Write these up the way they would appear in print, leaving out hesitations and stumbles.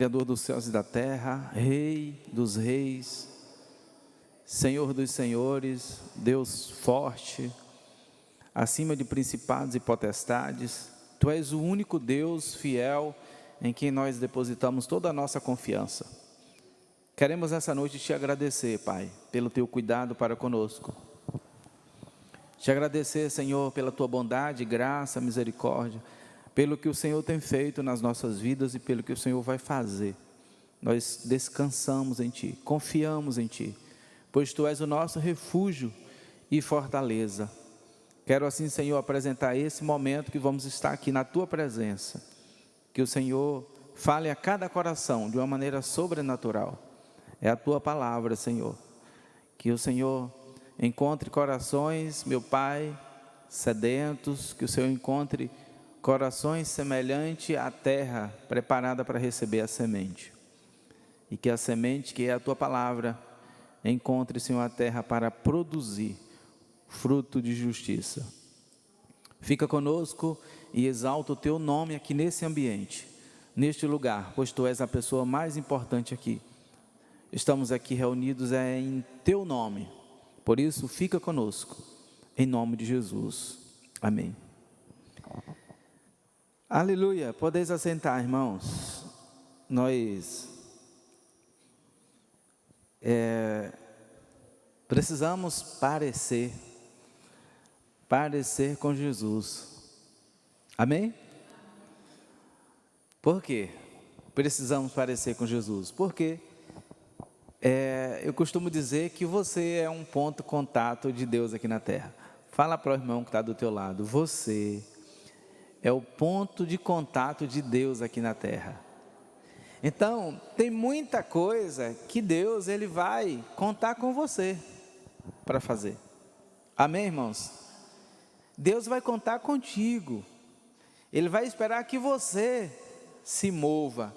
Criador dos céus e da terra, Rei dos reis, Senhor dos senhores, Deus forte, acima de principados e potestades. Tu és o único Deus fiel em quem nós depositamos toda a nossa confiança. Queremos essa noite te agradecer, Pai, pelo teu cuidado para conosco. Te agradecer, Senhor, pela tua bondade, graça, misericórdia, pelo que o Senhor tem feito nas nossas vidas e pelo que o Senhor vai fazer. Nós descansamos em Ti, confiamos em Ti, pois Tu és o nosso refúgio e fortaleza. Quero assim, Senhor, apresentar esse momento que vamos estar aqui na Tua presença. Que o Senhor fale a cada coração de uma maneira sobrenatural. É a Tua palavra, Senhor. Que o Senhor encontre corações, meu Pai, sedentos, que o Senhor encontre corações semelhantes à terra preparada para receber a semente. E que a semente, que é a Tua palavra, encontre, Senhor, a terra para produzir fruto de justiça. Fica conosco e exalta o Teu nome aqui nesse ambiente, neste lugar, pois Tu és a pessoa mais importante aqui. Estamos aqui reunidos em Teu nome, por isso fica conosco, em nome de Jesus. Amém. Aleluia, podeis assentar, irmãos. Nós precisamos parecer com Jesus. Amém? Por quê? Precisamos parecer com Jesus. Porque eu costumo dizer que você é um ponto de contato de Deus aqui na terra. Fala para o irmão que está do teu lado. Você é o ponto de contato de Deus aqui na terra. Então, tem muita coisa que Deus ele vai contar com você para fazer. Amém, irmãos? Deus vai contar contigo. Ele vai esperar que você se mova,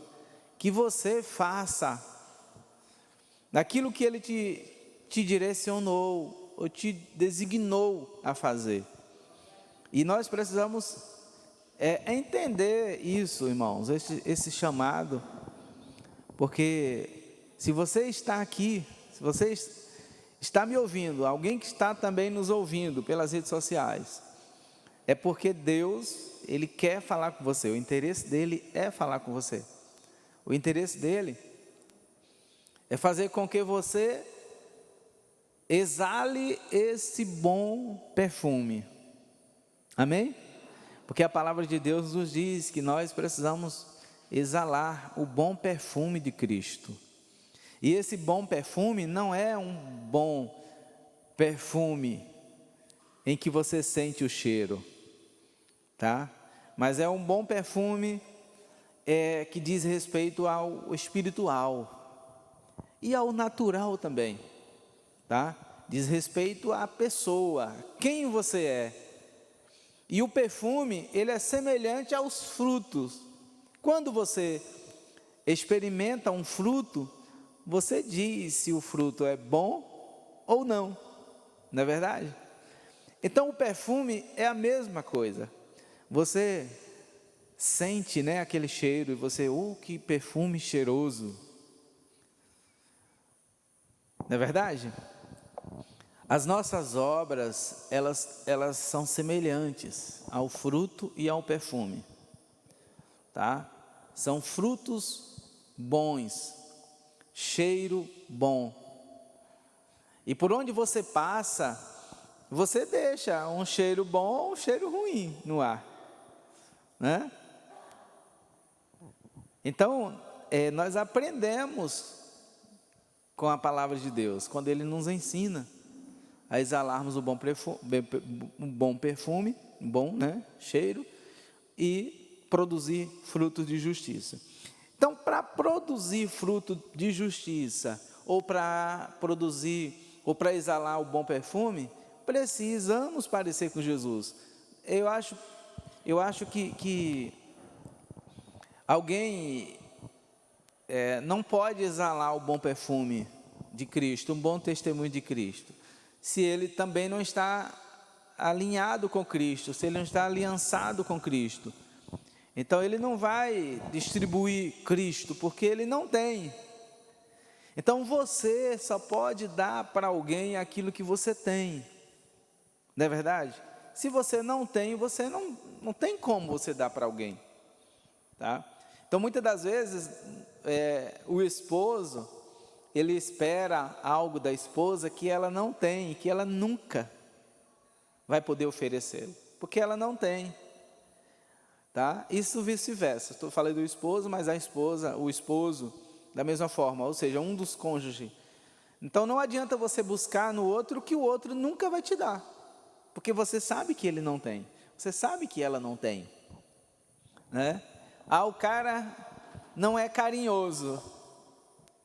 que você faça naquilo que Ele te direcionou ou te designou a fazer. E nós precisamos entender isso, irmãos, esse chamado, porque se você está aqui, se você está me ouvindo, alguém que está também nos ouvindo pelas redes sociais, é porque Deus, Ele quer falar com você, o interesse dEle é falar com você, o interesse dEle é fazer com que você exale esse bom perfume, amém? Porque a palavra de Deus nos diz que nós precisamos exalar o bom perfume de Cristo. E esse bom perfume não é um bom perfume em que você sente o cheiro, tá? Mas é um bom perfume que diz respeito ao espiritual e ao natural também, tá? Diz respeito à pessoa, quem você é. E o perfume, ele é semelhante aos frutos. Quando você experimenta um fruto, você diz se o fruto é bom ou não, não é verdade? Então o perfume é a mesma coisa. Você sente, né, aquele cheiro e você, que perfume cheiroso. Não é verdade? As nossas obras, elas são semelhantes ao fruto e ao perfume, tá? São frutos bons, cheiro bom. E por onde você passa, você deixa um cheiro bom ou um cheiro ruim no ar, né? Então, nós aprendemos com a palavra de Deus, quando Ele nos ensina a exalarmos um bom perfume, né, cheiro, e produzir frutos de justiça. Então, para produzir fruto de justiça, ou para exalar o bom perfume, precisamos parecer com Jesus. Eu acho que alguém não pode exalar o bom perfume de Cristo, um bom testemunho de Cristo, se ele também não está alinhado com Cristo, se ele não está aliançado com Cristo. Então ele não vai distribuir Cristo, porque ele não tem. Então você só pode dar para alguém aquilo que você tem, não é verdade? Se você não tem, você não tem como você dar para alguém, tá? Então muitas das vezes o esposo, ele espera algo da esposa que ela não tem, que ela nunca vai poder oferecer, porque ela não tem, tá? Isso vice-versa. Falei do esposo, mas a esposa, o esposo, da mesma forma, ou seja, um dos cônjuges. Então não adianta você buscar no outro o que o outro nunca vai te dar, porque você sabe que ele não tem, você sabe que ela não tem, né? O cara não é carinhoso,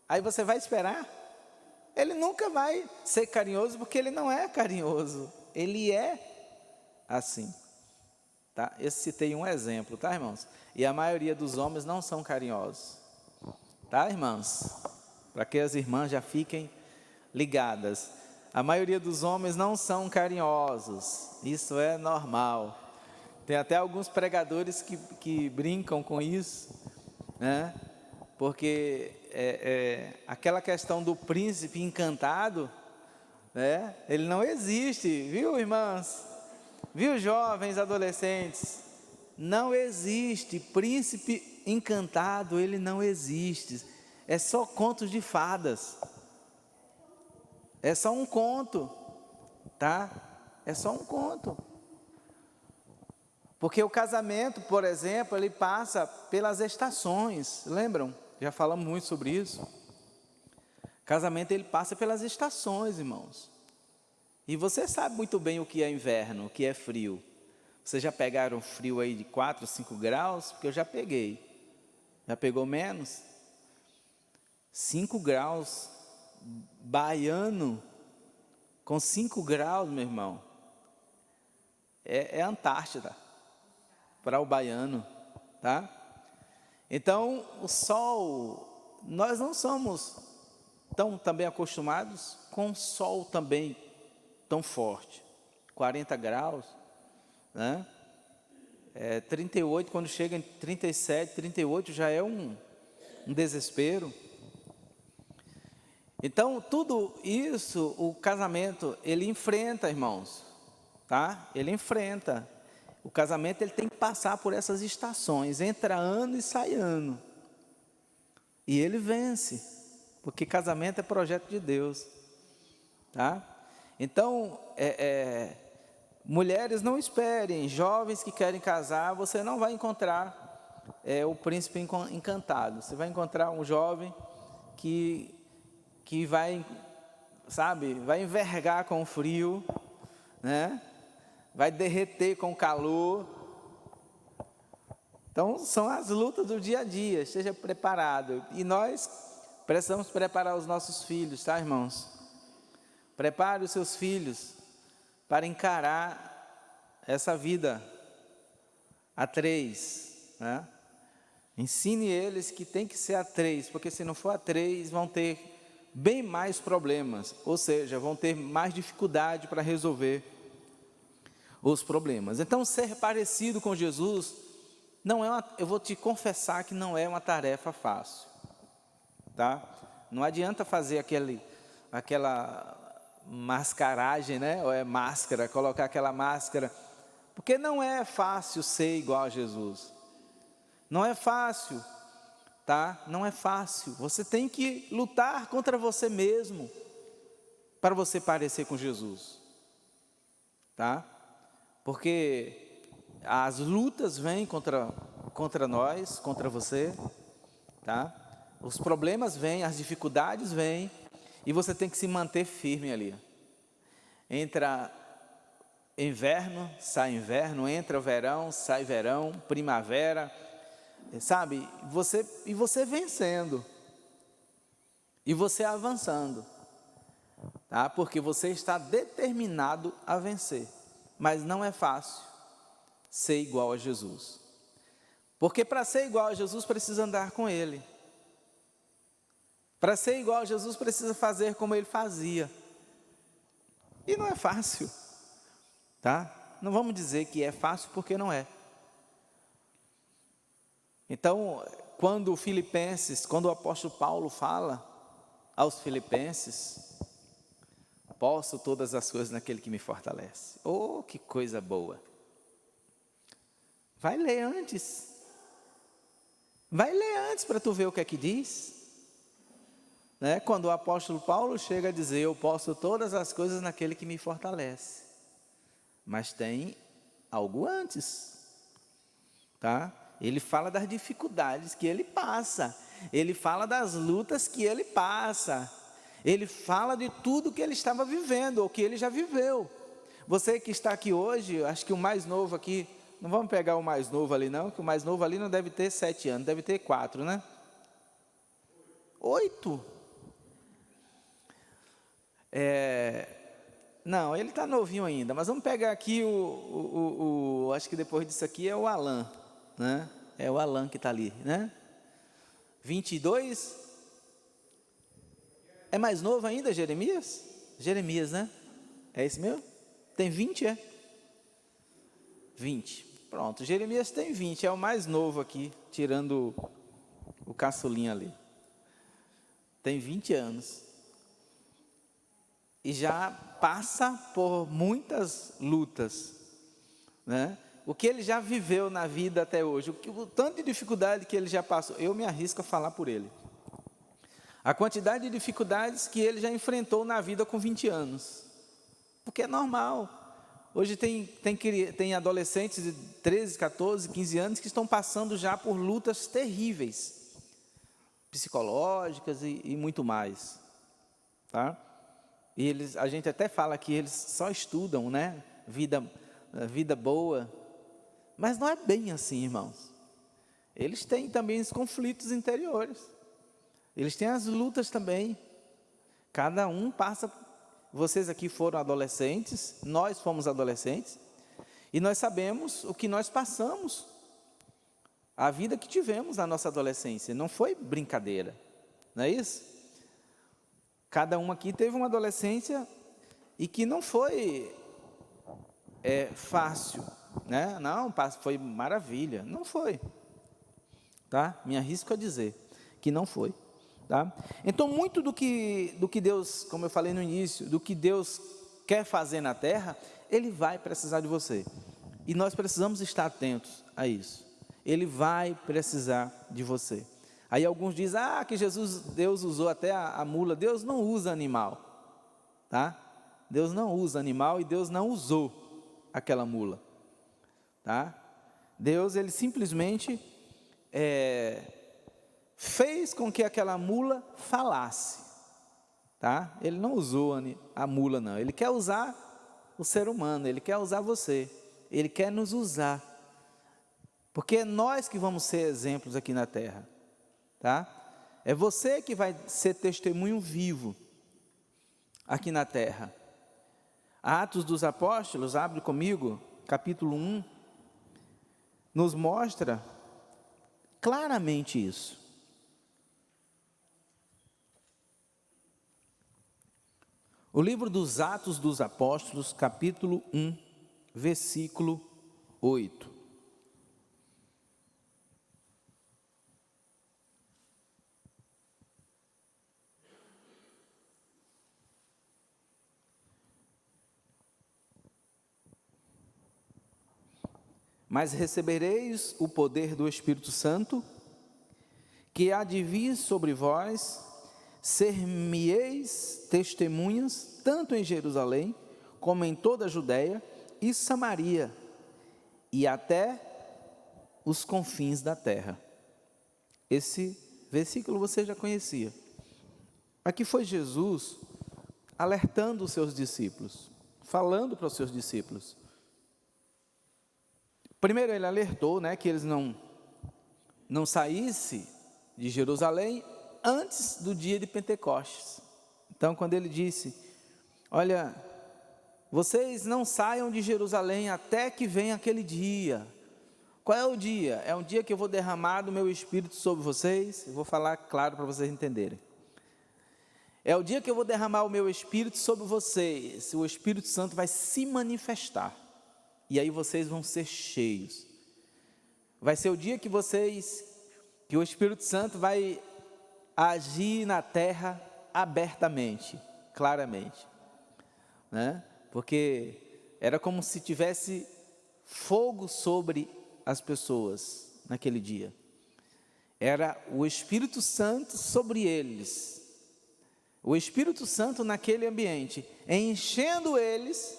aí você vai esperar? Ele nunca vai ser carinhoso, porque ele não é carinhoso, ele é assim, tá? Eu citei um exemplo, tá, irmãos? E a maioria dos homens não são carinhosos, tá, irmãs? Para que as irmãs já fiquem ligadas. A maioria dos homens não são carinhosos, isso é normal. Tem até alguns pregadores que brincam com isso, né? Porque aquela questão do príncipe encantado, né? Ele não existe, viu, irmãs? Viu, jovens, adolescentes? Não existe príncipe encantado, ele não existe. É só contos de fadas. É só um conto, tá? É só um conto. Porque o casamento, por exemplo, ele passa pelas estações, lembram? Já falamos muito sobre isso. Casamento, ele passa pelas estações, irmãos. E você sabe muito bem o que é inverno, o que é frio. Vocês já pegaram frio aí de 4, 5 graus? Porque eu já peguei. Já pegou menos? 5 graus, baiano, com 5 graus, meu irmão, é Antártida, para o baiano, tá? Então, o sol, nós não somos tão também acostumados com o sol também tão forte, 40 graus, né? 38, quando chega em 37, 38 já é um desespero. Então, tudo isso, o casamento, ele enfrenta, irmãos, tá? Ele enfrenta. O casamento, ele tem que passar por essas estações, entra ano e sai ano. E ele vence, porque casamento é projeto de Deus, tá? Então, mulheres, não esperem, jovens que querem casar, você não vai encontrar o príncipe encantado. Você vai encontrar um jovem que vai, sabe, vai envergar com o frio, né? Vai derreter com o calor. Então, são as lutas do dia a dia, esteja preparado. E nós precisamos preparar os nossos filhos, tá, irmãos? Prepare os seus filhos para encarar essa vida a 3, né? Ensine eles que tem que ser a 3, porque se não for a 3, vão ter bem mais problemas, ou seja, vão ter mais dificuldade para resolver os problemas. Então, ser parecido com Jesus não é eu vou te confessar que não é uma tarefa fácil, tá? Não adianta fazer aquela mascaragem, né? Ou máscara, colocar aquela máscara, porque não é fácil ser igual a Jesus. Não é fácil, tá? Não é fácil. Você tem que lutar contra você mesmo para você parecer com Jesus, tá? Porque as lutas vêm contra nós, contra você, tá? Os problemas vêm, as dificuldades vêm, e você tem que se manter firme ali. Entra inverno, sai inverno, entra verão, sai verão, primavera, sabe? E você vencendo, e você avançando, tá? Porque você está determinado a vencer, mas não é fácil ser igual a Jesus, porque para ser igual a Jesus precisa andar com Ele. Para ser igual a Jesus precisa fazer como Ele fazia, e não é fácil, tá? Não vamos dizer que é fácil, porque não é. Então, quando o apóstolo Paulo fala aos Filipenses, posso todas as coisas naquele que me fortalece. Oh, que coisa boa! Vai ler antes. Vai ler antes para tu ver o que é que diz. Né? Quando o apóstolo Paulo chega a dizer, eu posso todas as coisas naquele que me fortalece. Mas tem algo antes. Tá? Ele fala das dificuldades que ele passa. Ele fala das lutas que ele passa. Ele fala de tudo que ele estava vivendo, ou que ele já viveu. Você que está aqui hoje, acho que o mais novo aqui, não vamos pegar o mais novo ali não, que o mais novo ali não deve ter 7 anos, deve ter 4, né? 8. Não, ele está novinho ainda, mas vamos pegar aqui acho que depois disso aqui é o Alan, né? É o Alan que está ali, né? 22. É mais novo ainda, Jeremias? Jeremias, né? É esse mesmo? Tem 20, é? 20. Pronto, Jeremias tem 20, é o mais novo aqui, tirando o caçulinha ali. Tem 20 anos. E já passa por muitas lutas, né? O que ele já viveu na vida até hoje, o tanto de dificuldade que ele já passou, eu me arrisco a falar por ele. A quantidade de dificuldades que ele já enfrentou na vida com 20 anos. Porque é normal. Hoje tem adolescentes de 13, 14, 15 anos que estão passando já por lutas terríveis, psicológicas e muito mais. Tá? E a gente até fala que eles só estudam, né? Vida boa. Mas não é bem assim, irmãos. Eles têm também os conflitos interiores. Eles têm as lutas também. Cada um passa. Vocês aqui foram adolescentes, nós fomos adolescentes, e nós sabemos o que nós passamos. A vida que tivemos na nossa adolescência não foi brincadeira, não é isso? Cada um aqui teve uma adolescência e que não foi fácil, né? Não, foi maravilha, não foi, tá? Me arrisco a dizer que não foi, tá? Então, muito do que Deus, como eu falei no início, do que Deus quer fazer na terra, Ele vai precisar de você, e nós precisamos estar atentos a isso. Ele vai precisar de você. Aí alguns dizem, que Deus usou até a mula. Deus não usa animal, tá? Deus não usa animal e Deus não usou aquela mula, tá? Deus, Ele simplesmente fez com que aquela mula falasse, tá? Ele não usou a mula, não. Ele quer usar o ser humano, Ele quer usar você, Ele quer nos usar, porque é nós que vamos ser exemplos aqui na terra. Tá? É você que vai ser testemunho vivo aqui na terra. Atos dos Apóstolos, abre comigo, capítulo 1, nos mostra claramente isso. O livro dos Atos dos Apóstolos, capítulo 1, versículo 8. Mas recebereis o poder do Espírito Santo, que há de vir sobre vós, ser-me-eis testemunhas, tanto em Jerusalém, como em toda a Judéia e Samaria, e até os confins da terra. Esse versículo você já conhecia. Aqui foi Jesus alertando os seus discípulos, falando para os seus discípulos. Primeiro ele alertou, né, que eles não saíssem de Jerusalém antes do dia de Pentecostes. Então, quando ele disse, olha, vocês não saiam de Jerusalém até que venha aquele dia. Qual é o dia? É um dia que eu vou derramar do meu Espírito sobre vocês. Eu vou falar claro para vocês entenderem. É o dia que eu vou derramar o meu Espírito sobre vocês. O Espírito Santo vai se manifestar. E aí vocês vão ser cheios. Vai ser o dia que vocês que o Espírito Santo vai agir na terra abertamente, claramente, né? Porque era como se tivesse fogo sobre as pessoas naquele dia. Era o Espírito Santo sobre eles, o Espírito Santo naquele ambiente, enchendo eles,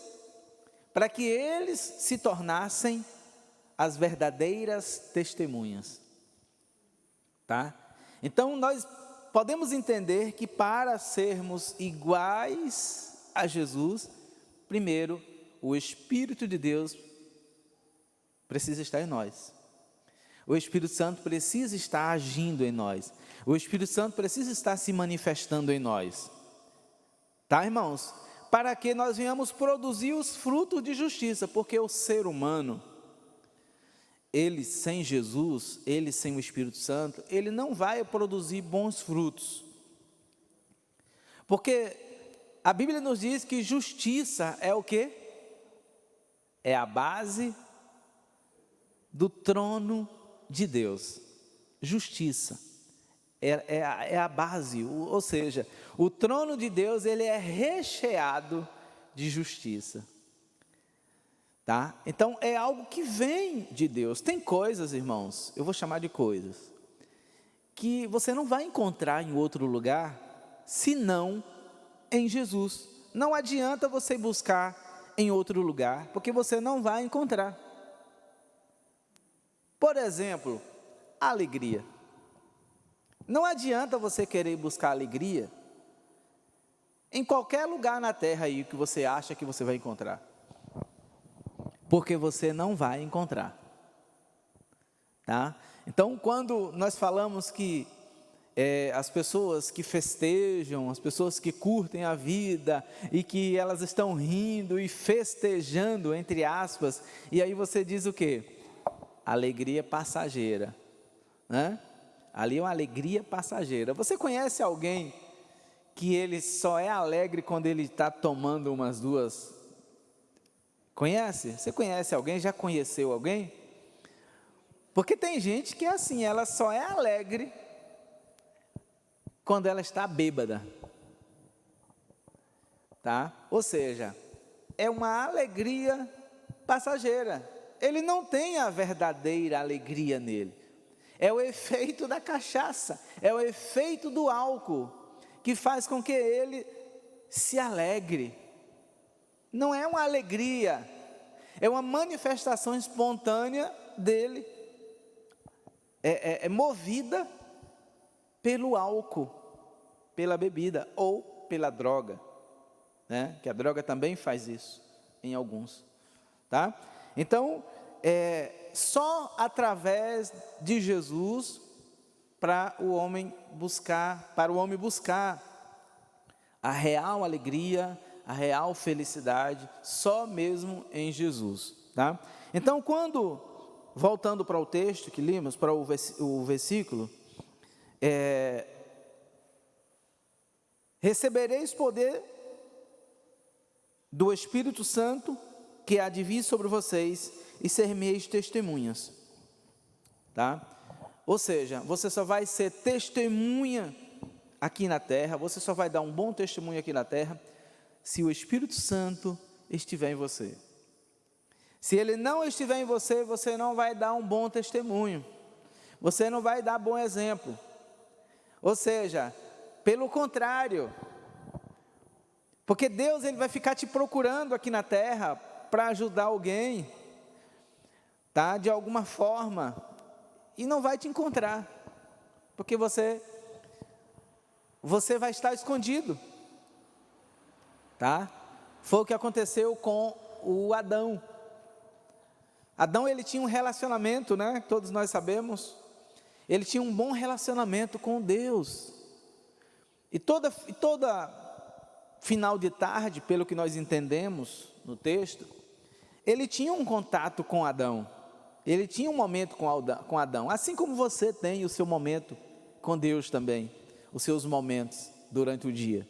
para que eles se tornassem as verdadeiras testemunhas, tá? Então nós podemos entender que para sermos iguais a Jesus, primeiro, o Espírito de Deus precisa estar em nós. O Espírito Santo precisa estar agindo em nós. O Espírito Santo precisa estar se manifestando em nós. Tá, irmãos? Para que nós venhamos produzir os frutos de justiça, porque o ser humano, ele sem Jesus, ele sem o Espírito Santo, ele não vai produzir bons frutos. Porque a Bíblia nos diz que justiça é o quê? É a base do trono de Deus. Justiça é a base, ou seja, o trono de Deus, ele é recheado de justiça, tá? Então é algo que vem de Deus. Tem coisas, irmãos, eu vou chamar de coisas, que você não vai encontrar em outro lugar, senão em Jesus. Não adianta você buscar em outro lugar, porque você não vai encontrar. Por exemplo, a alegria. Não adianta você querer buscar alegria em qualquer lugar na terra aí que você acha que você vai encontrar, porque você não vai encontrar, tá? Então, quando nós falamos que as pessoas que festejam, as pessoas que curtem a vida e que elas estão rindo e festejando, entre aspas, e aí você diz o quê? Alegria passageira, né? Ali é uma alegria passageira. Você conhece alguém que ele só é alegre quando ele está tomando umas duas? Conhece? Você conhece alguém? Já conheceu alguém? Porque tem gente que é assim, ela só é alegre quando ela está bêbada, tá? Ou seja, é uma alegria passageira. Ele não tem a verdadeira alegria nele. É o efeito da cachaça, é o efeito do álcool, que faz com que ele se alegre. Não é uma alegria, é uma manifestação espontânea dele, é movida pelo álcool, pela bebida ou pela droga, né? Que a droga também faz isso em alguns, tá? Então, só através de Jesus para o homem buscar a real alegria, a real felicidade, só mesmo em Jesus, tá? Então, voltando para o texto que lemos, para o versículo, recebereis poder do Espírito Santo que há de vir sobre vocês e ser-me-eis testemunhas, tá? Ou seja, você só vai ser testemunha aqui na terra, você só vai dar um bom testemunho aqui na terra, se o Espírito Santo estiver em você. Se ele não estiver em você, você não vai dar um bom testemunho, você não vai dar bom exemplo. Ou seja, pelo contrário, porque Deus, ele vai ficar te procurando aqui na terra para ajudar alguém, tá? De alguma forma, e não vai te encontrar, porque você vai estar escondido, tá? Foi o que aconteceu com o Adão. Adão, ele tinha um relacionamento, né? Todos nós sabemos, ele tinha um bom relacionamento com Deus, e toda final de tarde, pelo que nós entendemos no texto, ele tinha um contato com Adão, ele tinha um momento com Adão, assim como você tem o seu momento com Deus também, os seus momentos durante o dia.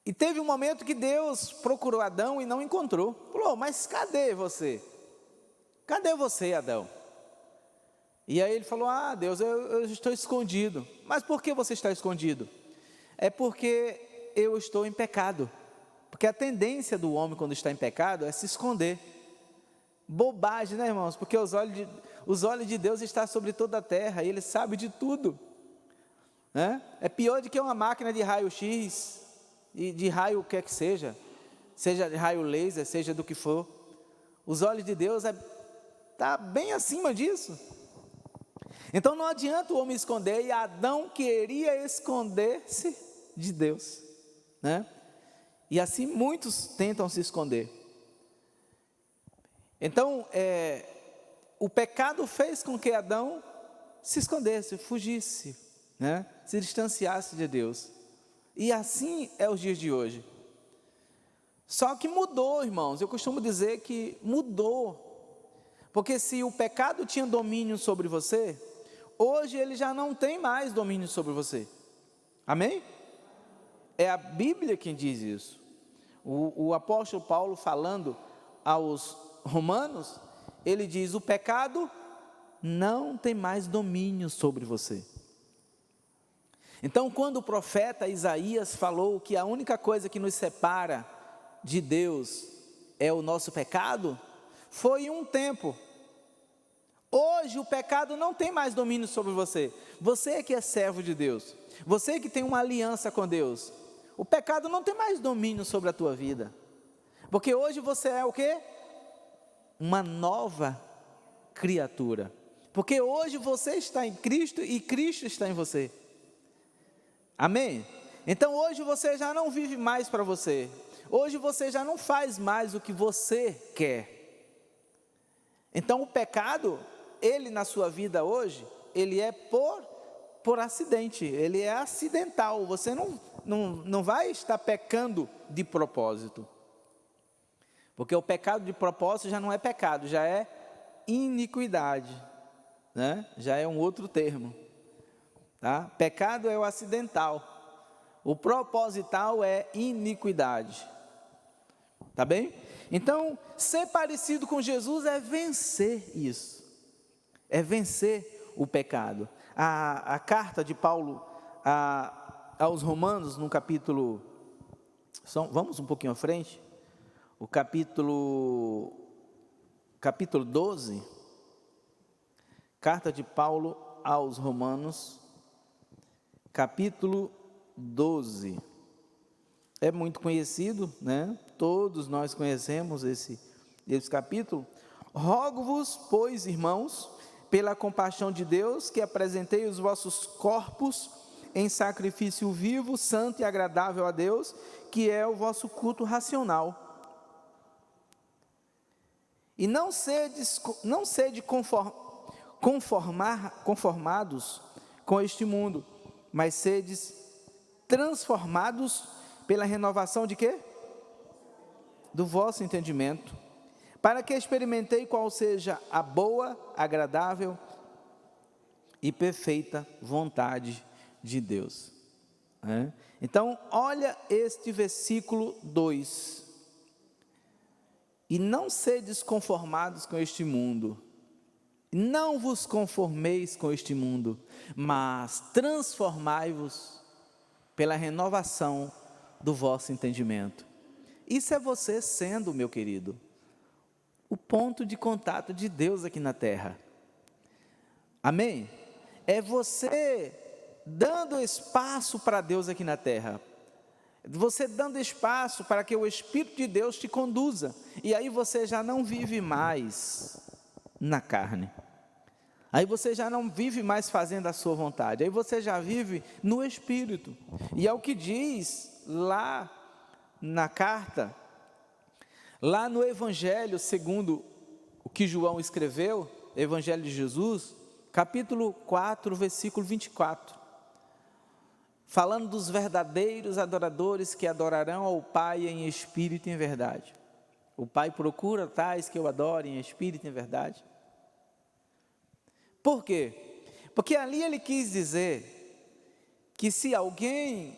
E teve um momento que Deus procurou Adão e não encontrou. Falou: mas cadê você? Cadê você, Adão? E aí ele falou: Deus, eu estou escondido. Mas por que você está escondido? É porque eu estou em pecado. Porque a tendência do homem quando está em pecado é se esconder. Bobagem, né, irmãos? Porque os olhos de Deus estão sobre toda a terra e Ele sabe de tudo, né? É pior do que uma máquina de raio-x, e de raio o que é que seja de raio laser, seja do que for. Os olhos de Deus está bem acima disso. Então não adianta o homem esconder, e Adão queria esconder-se de Deus, né? E assim muitos tentam se esconder. Então, o pecado fez com que Adão se escondesse, fugisse, né? Se distanciasse de Deus. E assim é os dias de hoje. Só que mudou, irmãos. Eu costumo dizer que mudou. Porque se o pecado tinha domínio sobre você, hoje ele já não tem mais domínio sobre você. Amém? É a Bíblia quem diz isso. O apóstolo Paulo, falando aos Romanos, ele diz: o pecado não tem mais domínio sobre você. Então, quando o profeta Isaías falou que a única coisa que nos separa de Deus é o nosso pecado, foi um tempo. Hoje o pecado não tem mais domínio sobre você. Você que é servo de Deus, você que tem uma aliança com Deus, o pecado não tem mais domínio sobre a tua vida. Porque hoje você é o quê? Uma nova criatura. Porque hoje você está em Cristo e Cristo está em você. Amém? Então hoje você já não vive mais para você. Hoje você já não faz mais o que você quer. Então o pecado, ele na sua vida hoje, ele é por acidente, ele é acidental. Você não vai estar pecando de propósito. Porque o pecado de propósito já não é pecado, já é iniquidade, né? Já é um outro termo, tá? Pecado é o acidental, o proposital é iniquidade, tá bem? Então, ser parecido com Jesus é vencer isso, é vencer o pecado. A carta de Paulo aos Romanos, no capítulo, vamos um pouquinho à frente, o capítulo 12, carta de Paulo aos Romanos, capítulo 12, é muito conhecido, né? Todos nós conhecemos esse capítulo. Rogo-vos, pois, irmãos, pela compaixão de Deus, que apresentei os vossos corpos em sacrifício vivo, santo e agradável a Deus, que é o vosso culto racional. E não sede conformados com este mundo, mas sedes transformados pela renovação de quê? Do vosso entendimento, para que experimentei qual seja a boa, agradável e perfeita vontade de Deus. Então, olha este versículo 2. E não sedes conformados com este mundo, não vos conformeis com este mundo, mas transformai-vos pela renovação do vosso entendimento. Isso é você sendo, meu querido, o ponto de contato de Deus aqui na terra. Amém? É você dando espaço para Deus aqui na terra. Você dando espaço para que o Espírito de Deus te conduza. E aí você já não vive mais na carne. Aí você já não vive mais fazendo a sua vontade. Aí você já vive no Espírito. E é o que diz lá na carta, lá no Evangelho segundo o que João escreveu, Evangelho de Jesus, capítulo 4, versículo 24. Falando dos verdadeiros adoradores que adorarão ao Pai em espírito e em verdade. O Pai procura tais que o adorem em espírito e em verdade. Por quê? Porque ali ele quis dizer que se alguém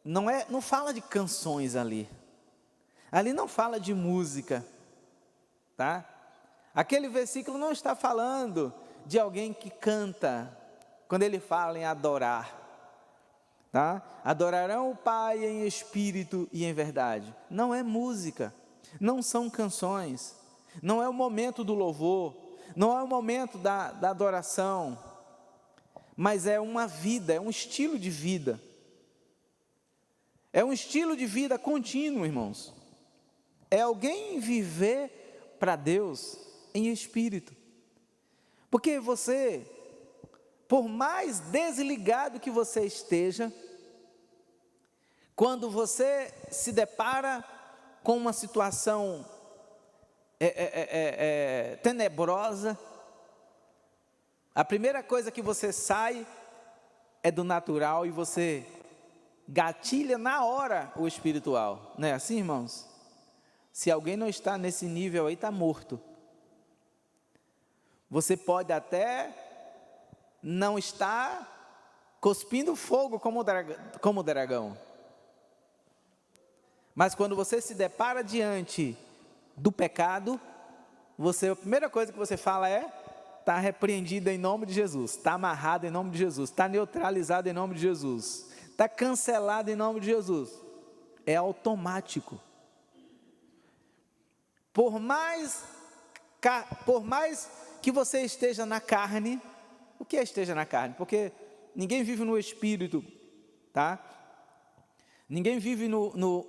não fala de canções ali não fala de música, tá? Aquele versículo não está falando de alguém que canta, quando ele fala em adorar, tá? Adorarão o Pai em espírito e em verdade. Não é música, não são canções, não é o momento do louvor, não é o momento da adoração, mas é uma vida, é um estilo de vida. É um estilo de vida contínuo, irmãos. É alguém viver para Deus em espírito. Porque você, por mais desligado que você esteja, quando você se depara com uma situação tenebrosa, a primeira coisa que você sai é do natural e você gatilha na hora o espiritual. Não é assim, irmãos? Se alguém não está nesse nível aí, está morto. Você pode até não estar cuspindo fogo como o dragão. Mas quando você se depara diante do pecado, a primeira coisa que você fala é: está repreendido em nome de Jesus, está amarrado em nome de Jesus, está neutralizado em nome de Jesus, está cancelado em nome de Jesus. É automático. Por mais que você esteja na carne, o que é esteja na carne? Porque ninguém vive no espírito, tá? Ninguém vive no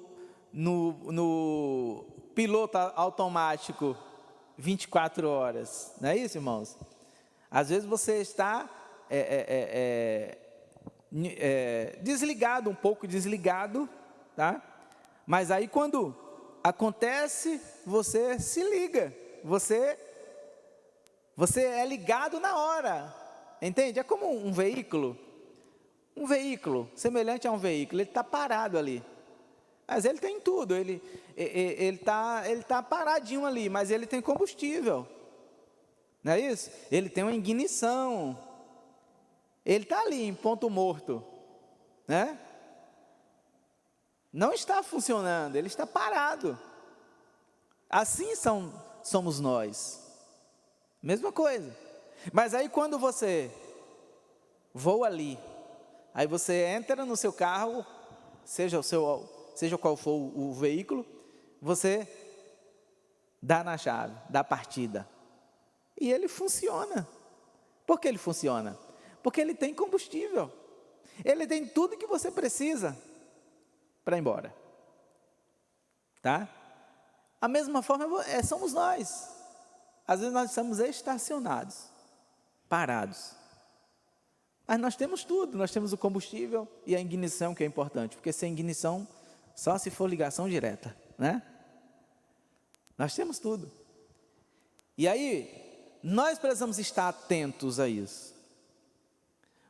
piloto automático 24 horas, não é isso, irmãos? Às vezes você está desligado, um pouco desligado, tá? Mas aí quando acontece, você se liga, você é ligado na hora, entende? É como um veículo semelhante a um veículo, ele está parado ali, mas ele tem tudo, ele está paradinho ali, mas ele tem combustível, não é isso? Ele tem uma ignição, ele está ali em ponto morto, né? Não está funcionando, ele está parado. Assim somos nós, mesma coisa. Mas aí quando você voa ali, aí você entra no seu carro, seja qual for o veículo, você dá na chave, dá a partida, e ele funciona. Por que ele funciona? Porque ele tem combustível, ele tem tudo que você precisa para ir embora, tá? A mesma forma somos nós. Às vezes nós estamos estacionados, parados, mas nós temos tudo, nós temos o combustível e a ignição, que é importante, porque sem ignição, só se for ligação direta, né? Nós temos tudo. E aí, nós precisamos estar atentos a isso,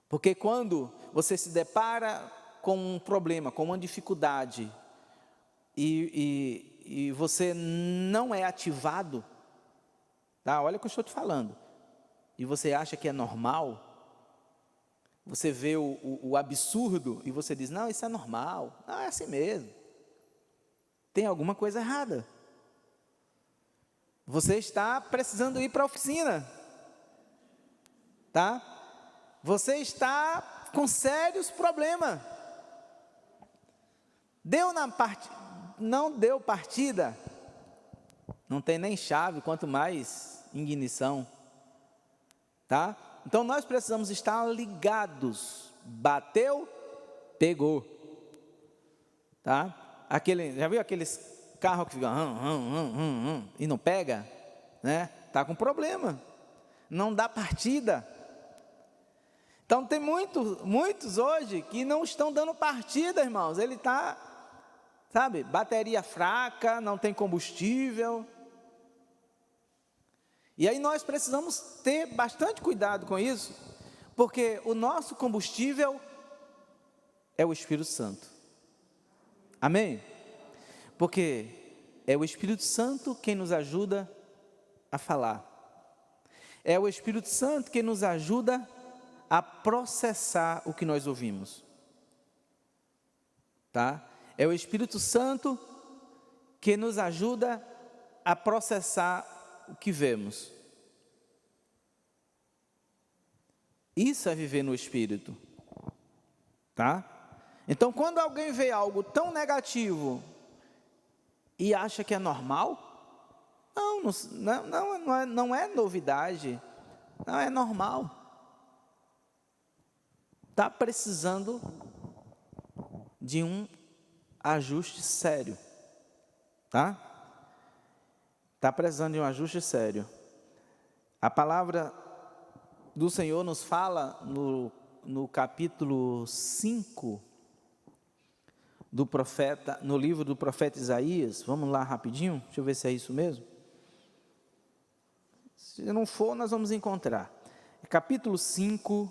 porque quando você se depara com um problema, com uma dificuldade, e você não é ativado, tá? Olha o que eu estou te falando, e você acha que é normal, você vê o absurdo, e você diz: não, isso é normal, não, é assim mesmo, tem alguma coisa errada. Você está precisando ir para a oficina, tá? Você está com sérios problemas. Não deu partida, não tem nem chave, quanto mais ignição, tá? Então nós precisamos estar ligados. Bateu, pegou, tá? Já viu aqueles carros que ficam e não pega, né? Tá com problema, não dá partida. Então tem muitos hoje que não estão dando partida, irmãos. Ele está, sabe, bateria fraca, não tem combustível. E aí nós precisamos ter bastante cuidado com isso, porque o nosso combustível é o Espírito Santo. Amém? Porque é o Espírito Santo quem nos ajuda a falar. É o Espírito Santo quem nos ajuda a processar o que nós ouvimos, tá? É o Espírito Santo que nos ajuda a processar o que vemos. Isso é viver no Espírito, tá? Então, quando alguém vê algo tão negativo e acha que é normal, não é novidade, não é normal. Está precisando de um ajuste sério, tá? Está precisando de um ajuste sério. A palavra do Senhor nos fala no capítulo 5 do profeta, no livro do profeta Isaías. Vamos lá rapidinho, deixa eu ver se é isso mesmo. Se não for, nós vamos encontrar. Capítulo 5,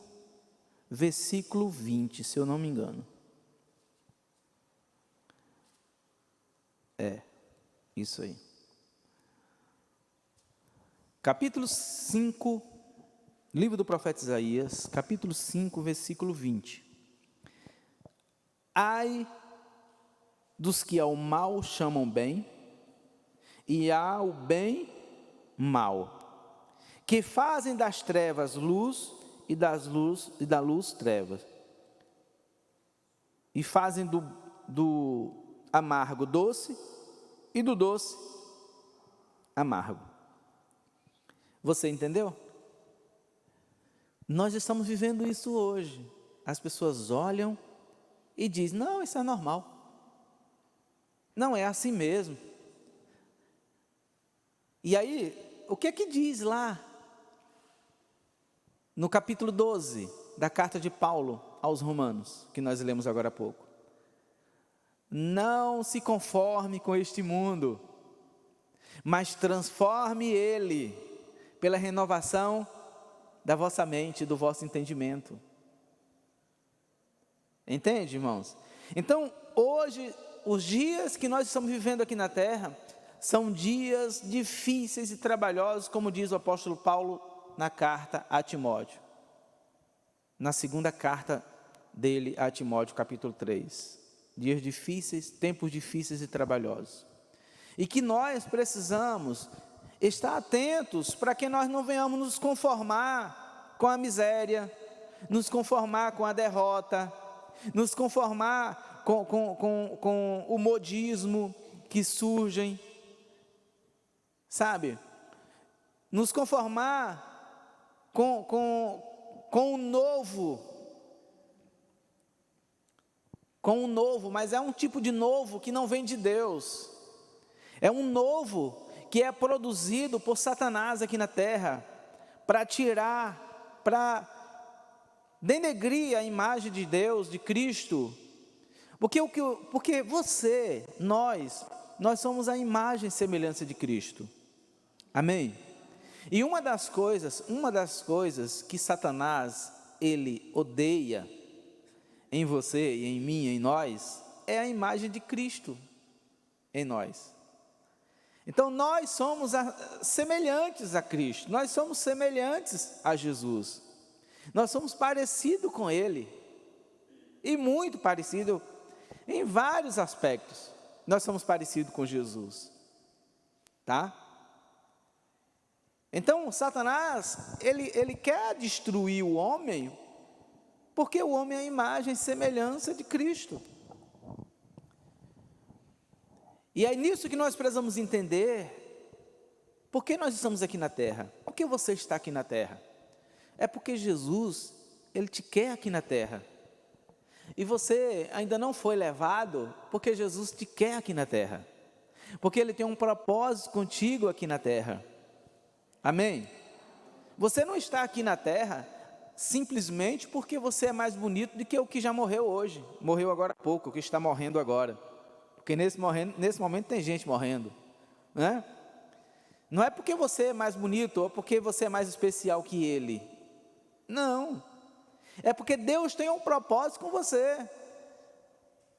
versículo 20, se eu não me engano. Isso aí. Capítulo 5, livro do profeta Isaías, capítulo 5, versículo 20. Ai dos que ao mal chamam bem, e ao bem mal, que fazem das trevas luz e da luz trevas, e fazem do amargo doce e do doce amargo. Você entendeu? Nós estamos vivendo isso hoje. As pessoas olham e dizem: não, isso é normal. Não é assim mesmo. E aí, o que é que diz lá no capítulo 12 da carta de Paulo aos Romanos, que nós lemos agora há pouco? Não se conforme com este mundo, mas transforme ele pela renovação da vossa mente, do vosso entendimento. Entende, irmãos? Então, hoje, os dias que nós estamos vivendo aqui na terra são dias difíceis e trabalhosos, como diz o apóstolo Paulo na carta a Timóteo, na segunda carta dele a Timóteo, capítulo 3. Dias difíceis, tempos difíceis e trabalhosos. E que nós precisamos estar atentos para que nós não venhamos nos conformar com a miséria, nos conformar com a derrota, nos conformar com o modismo que surgem, sabe? Nos conformar com o novo, mas é um tipo de novo que não vem de Deus. É um novo que é produzido por Satanás aqui na terra, para tirar, para denegrir a imagem de Deus, de Cristo. Porque nós somos a imagem e semelhança de Cristo. Amém? E uma das coisas que Satanás, ele odeia em você e em mim, em nós, é a imagem de Cristo em nós. Então nós somos semelhantes a Cristo, nós somos semelhantes a Jesus, nós somos parecidos com Ele, e muito parecido em vários aspectos. Nós somos parecidos com Jesus, tá? Então Satanás, ele quer destruir o homem, porque o homem é a imagem e semelhança de Cristo. E é nisso que nós precisamos entender, por que nós estamos aqui na terra? Por que você está aqui na terra? É porque Jesus, Ele te quer aqui na terra. E você ainda não foi levado, porque Jesus te quer aqui na terra. Porque Ele tem um propósito contigo aqui na terra. Amém? Você não está aqui na terra simplesmente porque você é mais bonito do que o que já morreu hoje. Morreu agora há pouco, o que está morrendo agora. Porque nesse momento tem gente morrendo, né? Não é porque você é mais bonito ou porque você é mais especial que ele. Não. É porque Deus tem um propósito com você.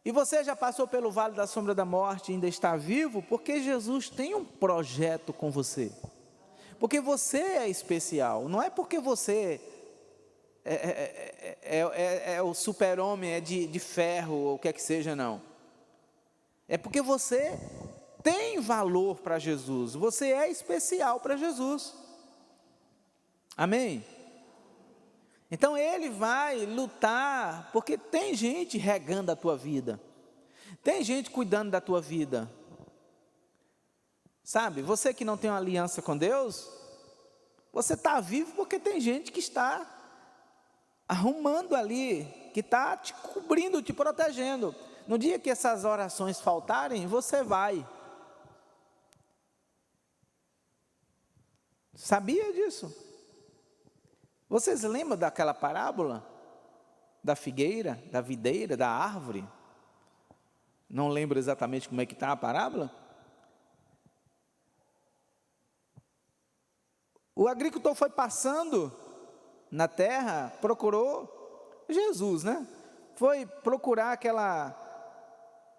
E você já passou pelo vale da sombra da morte e ainda está vivo, porque Jesus tem um projeto com você. Porque você é especial. Não é porque você é o super-homem, é de ferro ou o que é que seja, não. É porque você tem valor para Jesus, você é especial para Jesus. Amém? Então ele vai lutar, porque tem gente regando a tua vida, tem gente cuidando da tua vida. Sabe, você que não tem uma aliança com Deus, você está vivo porque tem gente que está arrumando ali, que está te cobrindo, te protegendo. No dia que essas orações faltarem, você vai. Sabia disso? Vocês lembram daquela parábola? Da figueira, da videira, da árvore? Não lembro exatamente como é que está a parábola. O agricultor foi passando na terra, procurou Jesus, né? Foi procurar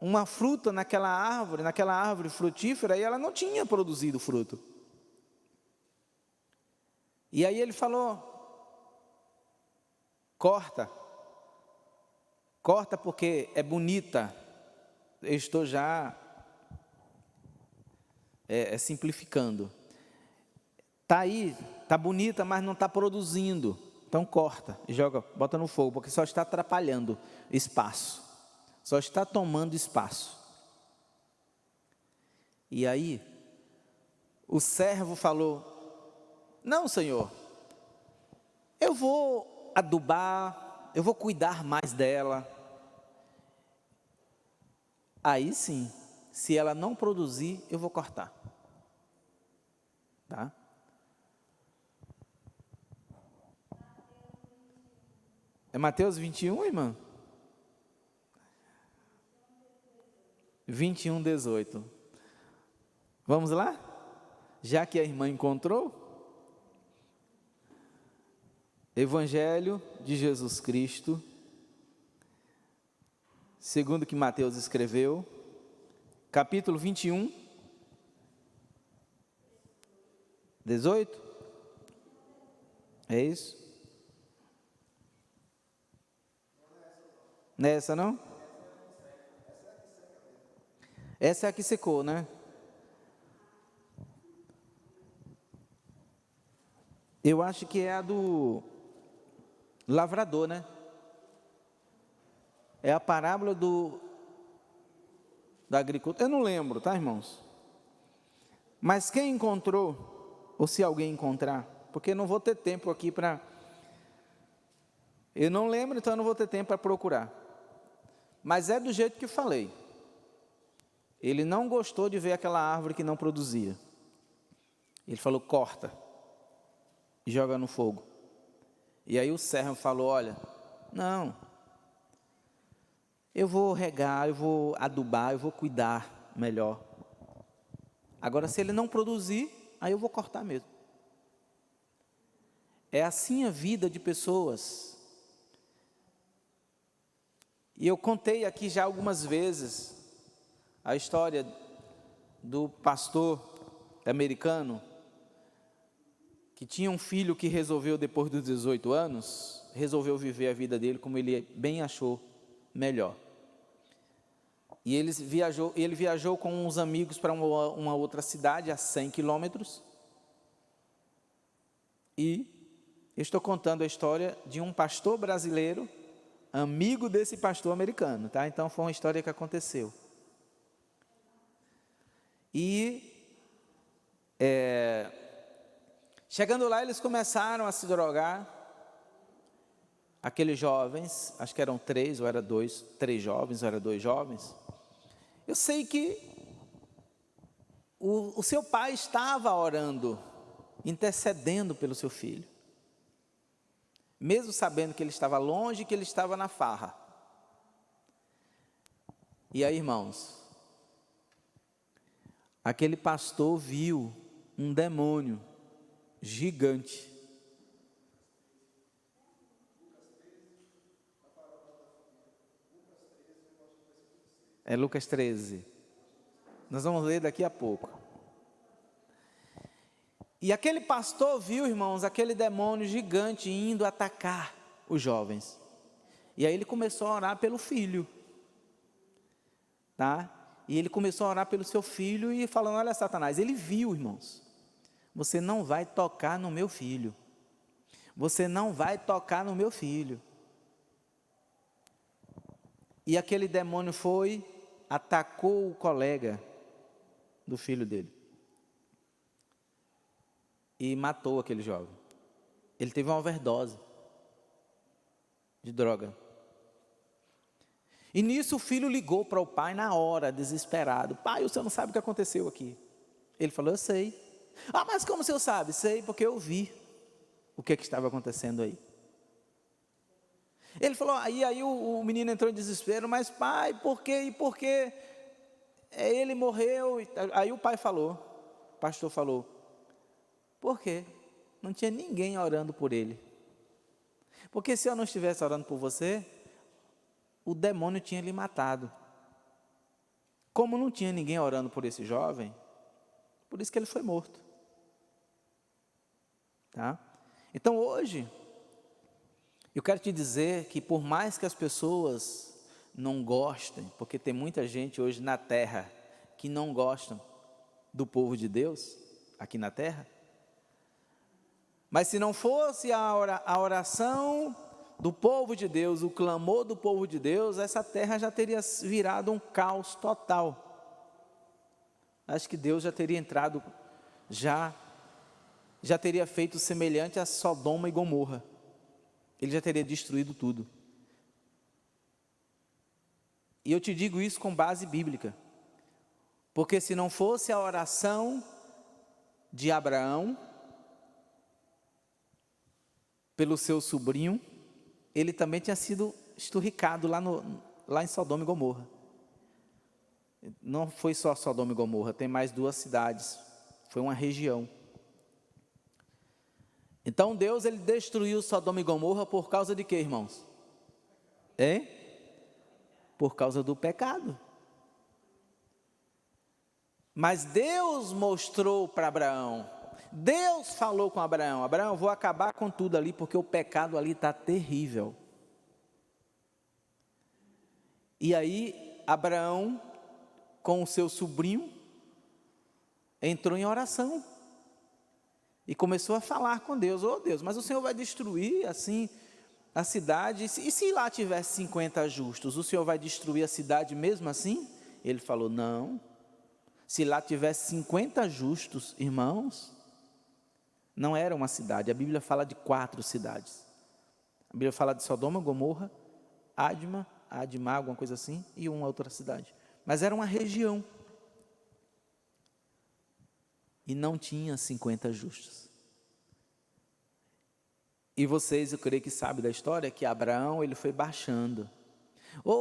uma fruta naquela árvore frutífera, e ela não tinha produzido fruto. E aí ele falou: corta porque é bonita. Eu estou já simplificando. Está aí, está bonita, mas não está produzindo. Então corta e joga, bota no fogo, porque só está atrapalhando espaço. Só está tomando espaço. E aí, o servo falou: não, Senhor, eu vou adubar, eu vou cuidar mais dela. Aí sim, se ela não produzir, eu vou cortar. Tá? É Mateus 21, irmã? 21, 18. Vamos lá? Já que a irmã encontrou. Evangelho de Jesus Cristo, segundo que Mateus escreveu, capítulo 21, 18. É isso? Não é essa não? Essa é a que secou, né? Eu acho que é a do lavrador, né? É a parábola do agricultor. Eu não lembro, tá, irmãos? Mas quem encontrou, ou se alguém encontrar, porque não vou ter tempo aqui para... Eu não lembro, então eu não vou ter tempo para procurar. Mas é do jeito que falei. Ele não gostou de ver aquela árvore que não produzia. Ele falou: corta e joga no fogo. E aí o servo falou: olha, não, eu vou regar, eu vou adubar, eu vou cuidar melhor. Agora, se ele não produzir, aí eu vou cortar mesmo. É assim a vida de pessoas. E eu contei aqui já algumas vezes a história do pastor americano que tinha um filho que resolveu, depois dos 18 anos, resolveu viver a vida dele como ele bem achou melhor. E ele viajou com uns amigos para uma outra cidade a 100 quilômetros. E eu estou contando a história de um pastor brasileiro, amigo desse pastor americano, tá? Então foi uma história que aconteceu. E chegando lá, eles começaram a se drogar. Aqueles jovens, acho que eram 3 ou era 2, 3 jovens ou era 2 jovens. Eu sei que o seu pai estava orando, intercedendo pelo seu filho, mesmo sabendo que ele estava longe, que ele estava na farra. E aí, irmãos, aquele pastor viu um demônio gigante. É Lucas 13. Nós vamos ler daqui a pouco. E aquele pastor viu, irmãos, aquele demônio gigante indo atacar os jovens. E aí ele começou a orar pelo filho. Tá? e ele começou a orar pelo seu filho e falando: olha, Satanás, ele viu, irmãos, você não vai tocar no meu filho, você não vai tocar no meu filho. E aquele demônio foi, atacou o colega do filho dele e matou aquele jovem. Ele teve uma overdose de droga. E nisso o filho ligou para o pai na hora, desesperado: pai, o senhor não sabe o que aconteceu aqui? Ele falou: eu sei. Ah, mas como o senhor sabe? Sei, porque eu vi o que estava acontecendo aí. Ele falou, aí o menino entrou em desespero: mas pai, por quê? E por quê? Ele morreu. Aí o pai falou, o pastor falou: por quê? Não tinha ninguém orando por ele. Porque se eu não estivesse orando por você, o demônio tinha lhe matado. Como não tinha ninguém orando por esse jovem, por isso que ele foi morto. Tá? Então hoje, eu quero te dizer que por mais que as pessoas não gostem, porque tem muita gente hoje na terra que não gostam do povo de Deus, aqui na terra, mas se não fosse a oração do povo de Deus, o clamor do povo de Deus, essa terra já teria virado um caos total. Acho que Deus já teria entrado, já teria feito semelhante a Sodoma e Gomorra. Ele já teria destruído tudo. E eu te digo isso com base bíblica, porque se não fosse a oração de Abraão pelo seu sobrinho, ele também tinha sido esturricado lá em Sodoma e Gomorra. Não foi só Sodoma e Gomorra, tem mais 2 cidades, foi uma região. Então Deus, ele destruiu Sodoma e Gomorra por causa de quê, irmãos? Por causa do pecado. Mas Deus mostrou para Abraão, Deus falou com Abraão: Abraão, eu vou acabar com tudo ali, porque o pecado ali está terrível. E aí Abraão, com o seu sobrinho, entrou em oração e começou a falar com Deus: oh Deus, mas o Senhor vai destruir assim a cidade, e se lá tivesse 50 justos, o Senhor vai destruir a cidade mesmo assim? Ele falou: não, se lá tivesse 50 justos, irmãos, não era uma cidade. A Bíblia fala de 4 cidades. A Bíblia fala de Sodoma, Gomorra, Adma, alguma coisa assim, e uma outra cidade. Mas era uma região. E não tinha 50 justos. E vocês, eu creio que sabem da história, que Abraão, ele foi baixando.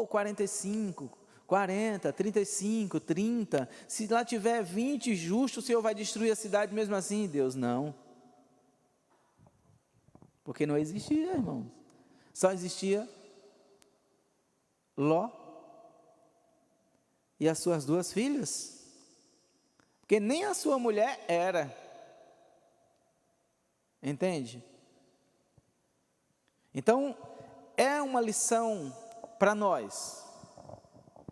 45, 40, 35, 30, se lá tiver 20 justos, o Senhor vai destruir a cidade mesmo assim? Deus, não. Porque não existia, irmãos. Só existia Ló e as suas 2 filhas. Porque nem a sua mulher era. Entende? Então, é uma lição para nós.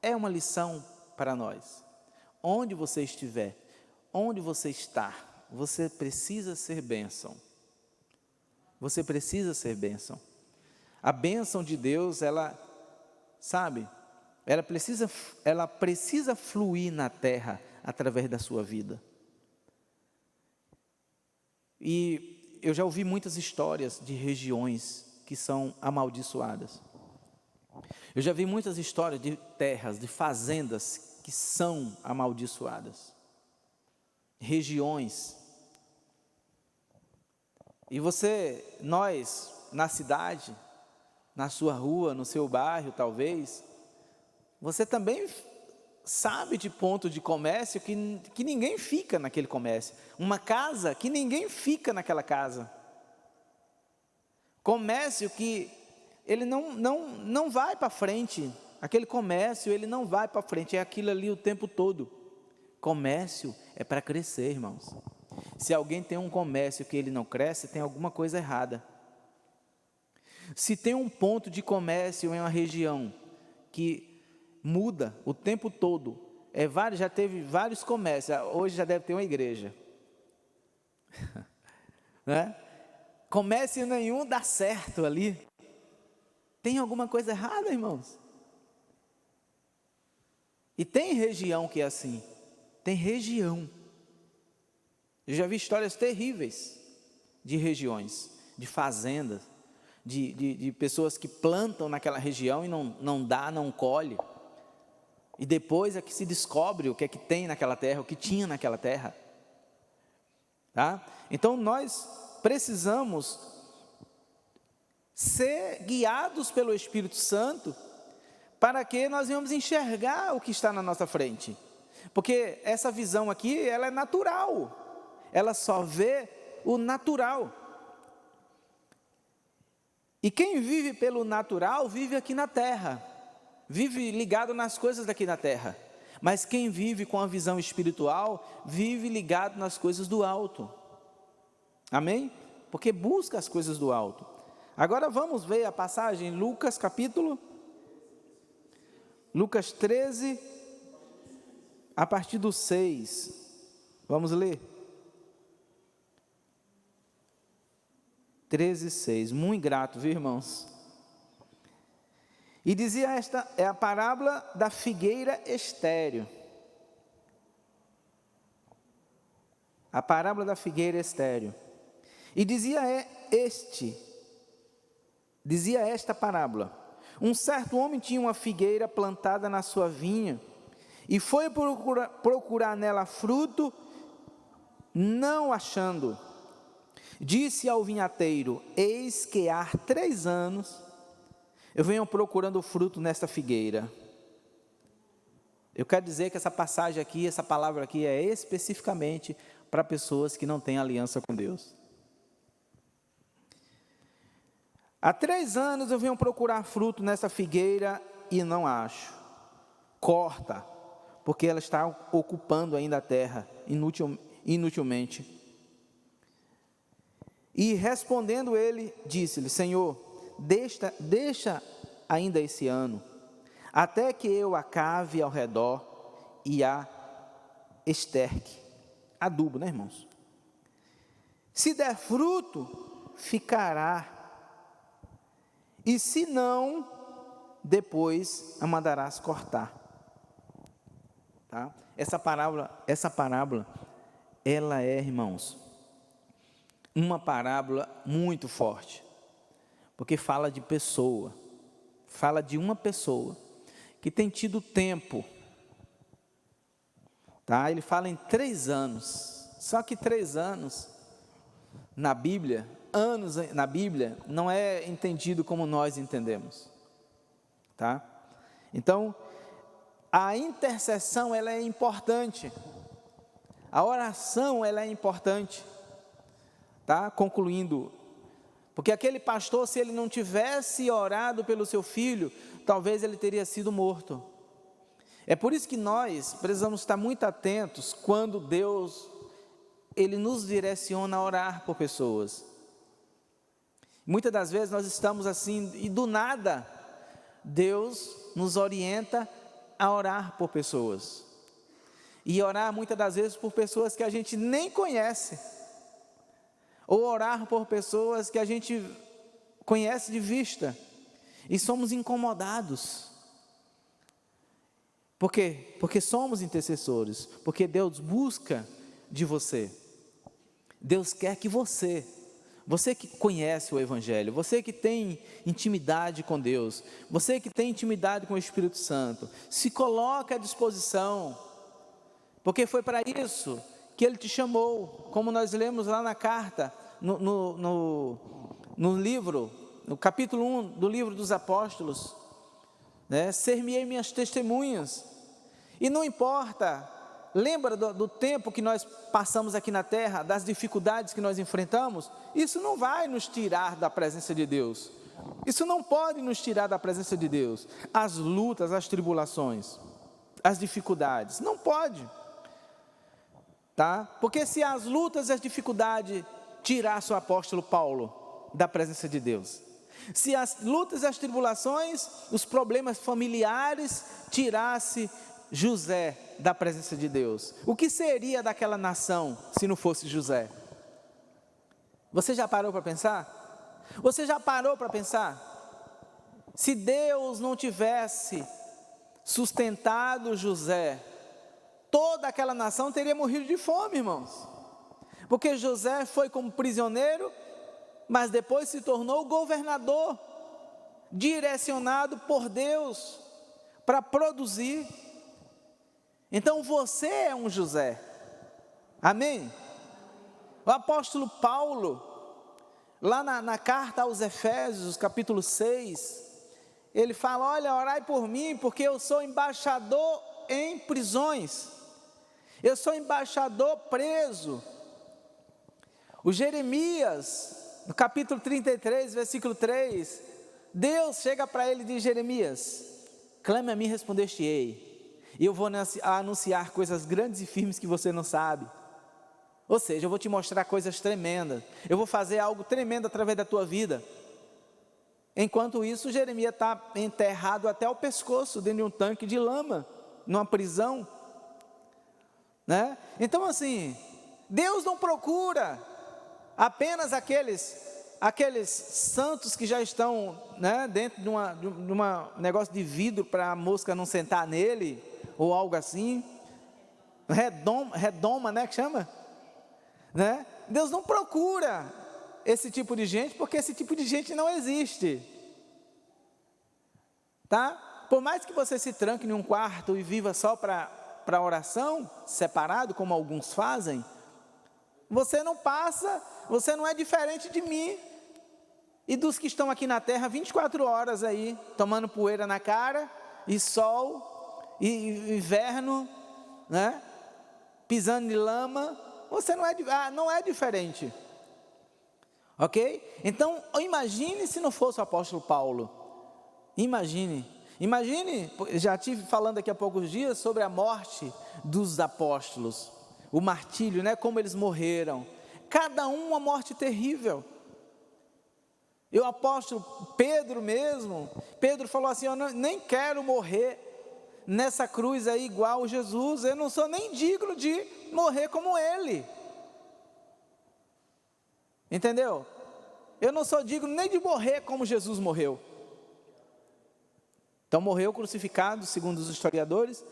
É uma lição para nós. Onde você estiver, onde você está, você precisa ser bênção. Você precisa ser bênção. A bênção de Deus, ela precisa fluir na terra através da sua vida. E eu já ouvi muitas histórias de regiões que são amaldiçoadas. Eu já vi muitas histórias de terras, de fazendas que são amaldiçoadas. Regiões. E nós, na cidade, na sua rua, no seu bairro talvez, você também sabe de ponto de comércio que ninguém fica naquele comércio. Uma casa que ninguém fica naquela casa. Comércio que ele não vai para frente. Aquele comércio, ele não vai para frente, é aquilo ali o tempo todo. Comércio é para crescer, irmãos. Se alguém tem um comércio que ele não cresce, tem alguma coisa errada. Se tem um ponto de comércio em uma região que muda o tempo todo, já teve vários comércios, hoje já deve ter uma igreja. Né? Comércio nenhum dá certo ali. Tem alguma coisa errada, irmãos? E tem região que é assim. Tem região. Eu já vi histórias terríveis de regiões, de fazendas, de pessoas que plantam naquela região e não colhe. E depois é que se descobre o que é que tem naquela terra, o que tinha naquela terra. Tá? Então nós precisamos ser guiados pelo Espírito Santo para que nós venhamos enxergar o que está na nossa frente. Porque essa visão aqui, ela é natural. Ela só vê o natural. E quem vive pelo natural, vive aqui na terra. Vive ligado nas coisas daqui na terra. Mas quem vive com a visão espiritual, vive ligado nas coisas do alto. Amém? Porque busca as coisas do alto. Agora vamos ver a passagem, Lucas 13, a partir do 6. Vamos ler? 13, 6. Muito grato, viu, irmãos? E dizia: esta é a parábola da figueira estéril. A parábola da figueira estéril. E dizia esta parábola: um certo homem tinha uma figueira plantada na sua vinha, e foi procurar nela fruto, não achando. Disse ao vinhateiro: eis que há 3 anos eu venho procurando fruto nesta figueira. Eu quero dizer que essa passagem aqui, essa palavra aqui é especificamente para pessoas que não têm aliança com Deus. Há 3 anos eu venho procurar fruto nessa figueira e não acho. Corta, porque ela está ocupando ainda a terra inutilmente. E respondendo ele, disse-lhe: Senhor, deixa ainda esse ano, até que eu a cave ao redor e a esterque. Adubo, né, irmãos? Se der fruto, ficará. E se não, depois a mandarás cortar. Tá? Essa parábola, ela é, irmãos, uma parábola muito forte, porque fala de pessoa, fala de uma pessoa que tem tido tempo, tá? Ele fala em 3 anos, só que 3 anos, na Bíblia, anos na Bíblia, não é entendido como nós entendemos, tá? Então, a intercessão, ela é importante, a oração, ela é importante, tá? Concluindo, porque aquele pastor, se ele não tivesse orado pelo seu filho, talvez ele teria sido morto. É por isso que nós precisamos estar muito atentos quando Deus, Ele nos direciona a orar por pessoas. Muitas das vezes nós estamos assim, e do nada, Deus nos orienta a orar por pessoas. E orar muitas das vezes por pessoas que a gente nem conhece. Ou orar por pessoas que a gente conhece de vista. E somos incomodados. Por quê? Porque somos intercessores. Porque Deus busca de você. Deus quer que você que conhece o Evangelho, você que tem intimidade com Deus, você que tem intimidade com o Espírito Santo, se coloque à disposição, porque foi para isso que Ele te chamou, como nós lemos lá na carta, no livro, no capítulo 1 do livro dos Apóstolos, né? Ser-me-ei minhas testemunhas, e não importa. Lembra do tempo que nós passamos aqui na terra, das dificuldades que nós enfrentamos? Isso não vai nos tirar da presença de Deus. Isso não pode nos tirar da presença de Deus. As lutas, as tribulações, as dificuldades, não pode. Tá? Porque se as lutas e as dificuldades tirassem o apóstolo Paulo da presença de Deus, se as lutas e as tribulações, os problemas familiares tirassem José da presença de Deus? O que seria daquela nação se não fosse José? Você já parou para pensar? Você já parou para pensar? Se Deus não tivesse sustentado José, toda aquela nação teria morrido de fome, irmãos. Porque José foi como prisioneiro, mas depois se tornou governador, direcionado por Deus para produzir. Então você é um José, amém? O apóstolo Paulo, lá na carta aos Efésios, capítulo 6, ele fala: olha, orai por mim, porque eu sou embaixador em prisões, eu sou embaixador preso. O Jeremias, no capítulo 33, versículo 3, Deus chega para ele e diz: Jeremias, clame a mim, respondeste-ei, e eu vou anunciar coisas grandes e firmes que você não sabe. Ou seja, eu vou te mostrar coisas tremendas, eu vou fazer algo tremendo através da tua vida. Enquanto isso, Jeremias está enterrado até o pescoço, dentro de um tanque de lama, numa prisão, né? Então assim, Deus não procura apenas aqueles santos que já estão, né, dentro de uma negócio de vidro para a mosca não sentar nele, ou algo assim, redoma, né, que chama? Né? Deus não procura esse tipo de gente, porque esse tipo de gente não existe, tá? Por mais que você se tranque em um quarto e viva só para oração, separado, como alguns fazem, você não é diferente de mim e dos que estão aqui na terra 24 horas aí, tomando poeira na cara, e sol, e inverno, né? Pisando de lama. Você não é diferente, ok? Então, imagine se não fosse o apóstolo Paulo. Imagine, já estive falando aqui há poucos dias sobre a morte dos apóstolos, o martírio, né? Como eles morreram, cada um uma morte terrível. E o apóstolo Pedro mesmo, Pedro falou assim: eu nem quero morrer nessa cruz aí igual Jesus, eu não sou nem digno de morrer como ele, entendeu? Eu não sou digno nem de morrer como Jesus morreu. Então morreu crucificado, segundo os historiadores,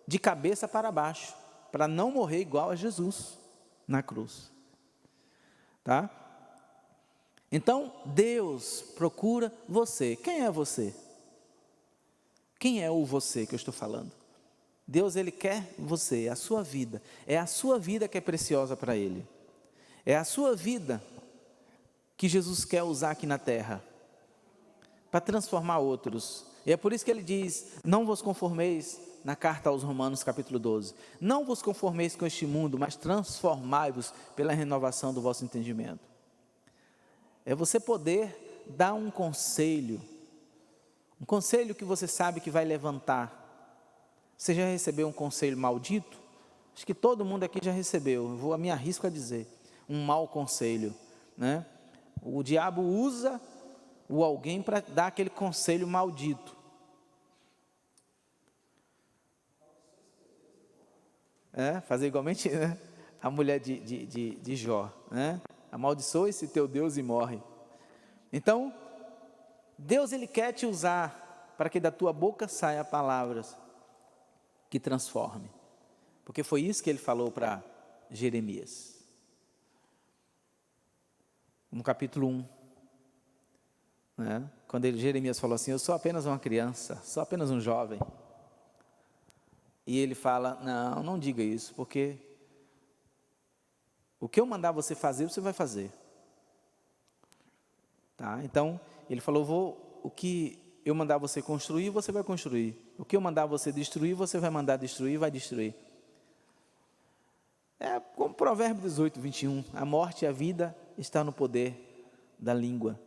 de cabeça para baixo, para não morrer igual a Jesus na cruz, tá? Então Deus procura você. Quem é você? Quem é o você que eu estou falando? Deus, Ele quer você, a sua vida. É a sua vida que é preciosa para Ele. É a sua vida que Jesus quer usar aqui na terra, para transformar outros. E é por isso que Ele diz: não vos conformeis, na carta aos Romanos capítulo 12, não vos conformeis com este mundo, mas transformai-vos pela renovação do vosso entendimento. É você poder dar um conselho que você sabe que vai levantar. Você já recebeu um conselho maldito? Acho que todo mundo aqui já recebeu, eu me arrisco a dizer, um mau conselho, né? O diabo usa o alguém para dar aquele conselho maldito. Fazer igualmente, né? A mulher de Jó, né? Amaldiçoa esse teu Deus e morre. Então, Deus, Ele quer te usar para que da tua boca saia palavras que transforme, porque foi isso que Ele falou para Jeremias, no capítulo 1, né? Quando Jeremias falou assim: eu sou apenas uma criança, sou apenas um jovem, e ele fala: não diga isso, porque o que eu mandar você fazer, você vai fazer, tá? Então, ele falou: o que eu mandar você construir, você vai construir. O que eu mandar você destruir, você vai mandar destruir e vai destruir. É como Provérbio 18, 21. A morte e a vida está no poder da língua.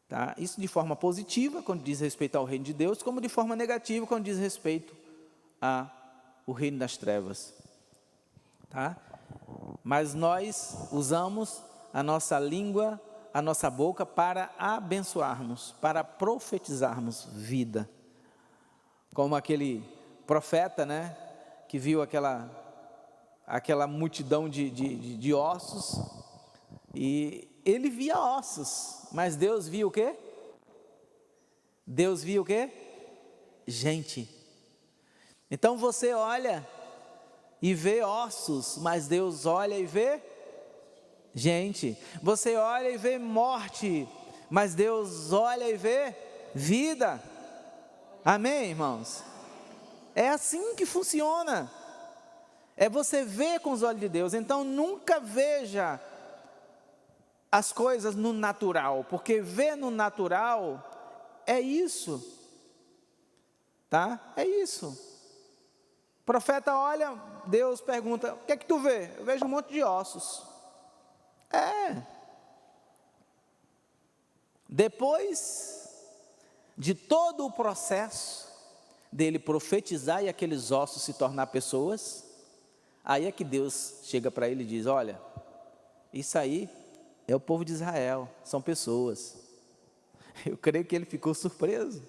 Tá? Isso de forma positiva, quando diz respeito ao reino de Deus, como de forma negativa, quando diz respeito ao reino das trevas. Tá? Mas nós usamos a nossa língua, a nossa boca, para abençoarmos, para profetizarmos vida. como aquele profeta, né, que viu aquela multidão de ossos, e ele via ossos, mas Deus via o quê? Deus via o quê? Gente. Então você olha e vê ossos, mas Deus olha e vê gente. Você olha e vê morte, mas Deus olha e vê vida. Amém, irmãos? É assim que funciona. É você ver com os olhos de Deus. Então nunca veja as coisas no natural, porque ver no natural é isso, tá? É isso. O profeta olha, Deus pergunta: o que é que tu vê? Eu vejo um monte de ossos. Depois de todo o processo dele profetizar e aqueles ossos se tornar pessoas, aí é que Deus chega para ele e diz: olha, isso aí é o povo de Israel, são pessoas. Eu creio que ele ficou surpreso.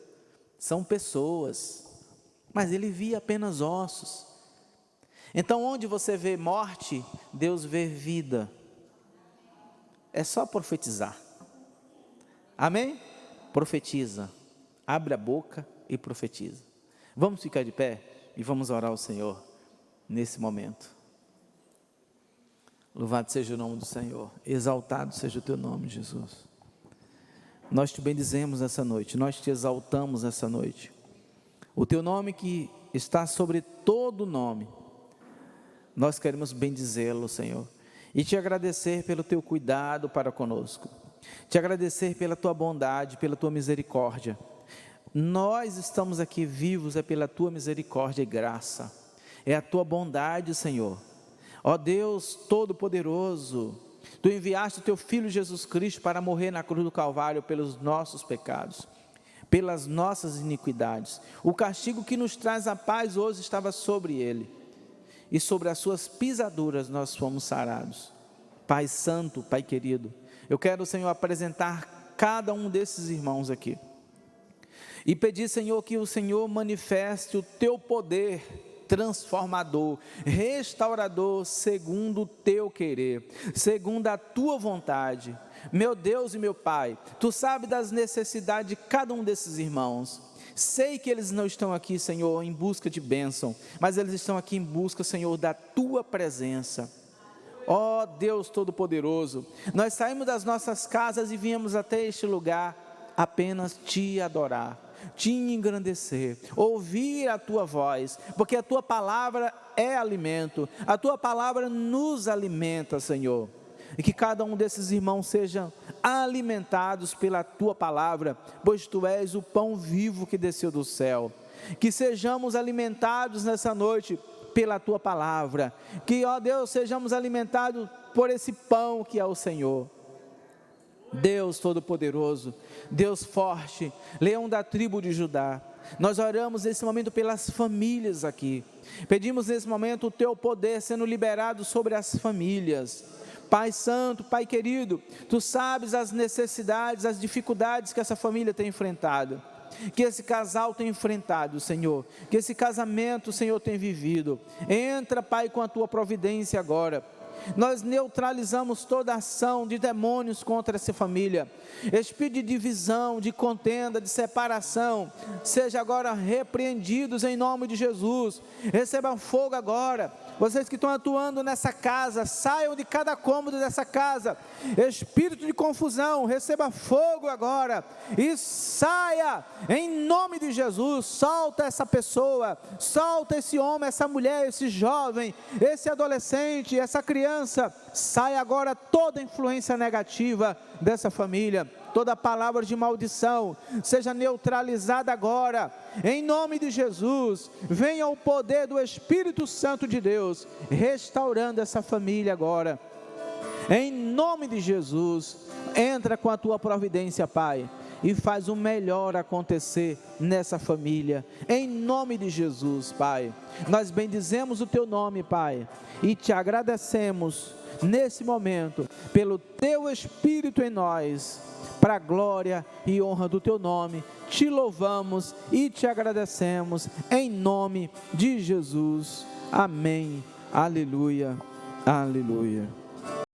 São pessoas, mas ele via apenas ossos. Então onde você vê morte, Deus vê vida. É só profetizar. Amém? Profetiza. Abre a boca e profetiza. Vamos ficar de pé e vamos orar ao Senhor nesse momento. Louvado seja o nome do Senhor, exaltado seja o teu nome, Jesus. Nós te bendizemos essa noite, nós te exaltamos essa noite. O teu nome que está sobre todo nome, nós queremos bendizê-lo, Senhor, e te agradecer pelo teu cuidado para conosco, te agradecer pela tua bondade, pela tua misericórdia. Nós estamos aqui vivos é pela tua misericórdia e graça, é a tua bondade, Senhor. Ó Deus Todo-Poderoso, tu enviaste o teu Filho Jesus Cristo para morrer na cruz do Calvário pelos nossos pecados, pelas nossas iniquidades. O castigo que nos traz a paz hoje estava sobre ele, e sobre as suas pisaduras nós fomos sarados. Pai Santo, Pai querido, eu quero, Senhor, apresentar cada um desses irmãos aqui, e pedir, Senhor, que o Senhor manifeste o teu poder transformador, restaurador, segundo o teu querer, segundo a tua vontade. Meu Deus e meu Pai, tu sabes das necessidades de cada um desses irmãos. Sei que eles não estão aqui, Senhor, em busca de bênção, mas eles estão aqui em busca, Senhor, da tua presença. Ó Deus Todo-Poderoso, nós saímos das nossas casas e viemos até este lugar apenas te adorar, te engrandecer, ouvir a tua voz, porque a tua palavra é alimento, a tua palavra nos alimenta, Senhor, e que cada um desses irmãos sejam alimentados pela tua palavra, pois tu és o pão vivo que desceu do céu. Que sejamos alimentados nessa noite pela tua palavra, que, ó Deus, sejamos alimentados por esse pão que é o Senhor. Deus Todo-Poderoso, Deus forte, Leão da tribo de Judá, nós oramos nesse momento pelas famílias aqui, pedimos nesse momento o teu poder sendo liberado sobre as famílias. Pai Santo, Pai querido, tu sabes as necessidades, as dificuldades que essa família tem enfrentado, que esse casal tem enfrentado, Senhor, que esse casamento, Senhor, tem vivido. Entra, Pai, com a tua providência agora. Nós neutralizamos toda ação de demônios contra essa família. Espírito de divisão, de contenda, de separação, seja agora repreendidos em nome de Jesus. Recebam fogo agora. Vocês que estão atuando nessa casa, saiam de cada cômodo dessa casa. Espírito de confusão, receba fogo agora e saia em nome de Jesus. Solta essa pessoa, solta esse homem, essa mulher, esse jovem, esse adolescente, essa criança. Sai agora toda influência negativa dessa família, toda palavra de maldição seja neutralizada agora, em nome de Jesus. Venha o poder do Espírito Santo de Deus, restaurando essa família agora, em nome de Jesus. Entra com a tua providência, Pai, e faz o melhor acontecer nessa família, em nome de Jesus, Pai. Nós bendizemos o teu nome, Pai, e te agradecemos nesse momento, pelo Teu Espírito em nós, para a glória e honra do Teu nome, te louvamos e te agradecemos, em nome de Jesus. Amém. Aleluia. Aleluia.